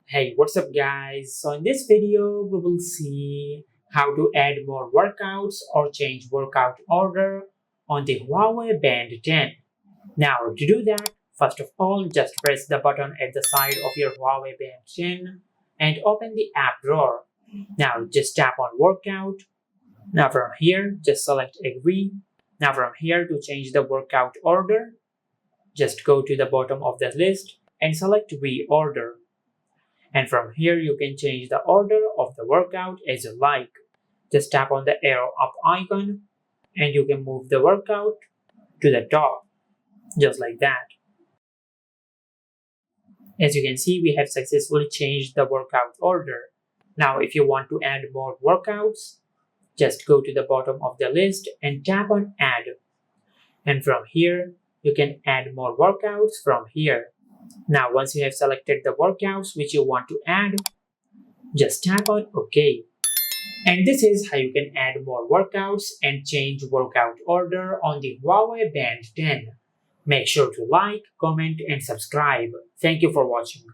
Hey, what's up guys? So in this video, we will see how to add more workouts or change workout order on the Huawei Band 10. Now to do that, first of all, just press the button at the side of your Huawei Band 10 and open the app drawer. Now just tap on workout. Now from here, just select agree. Now from here to change the workout order, just go to the bottom of the list and select reorder. And from here, you can change the order of the workout as you like. Just tap on the arrow up icon and you can move the workout to the top, just like that. As you can see, we have successfully changed the workout order. Now, if you want to add more workouts, just go to the bottom of the list and tap on add. And from here, you can add more workouts from here. Now, once you have selected the workouts which you want to add, just tap on OK. And this is how you can add more workouts and change workout order on the Huawei Band 10. Make sure to like, comment, and subscribe. Thank you for watching.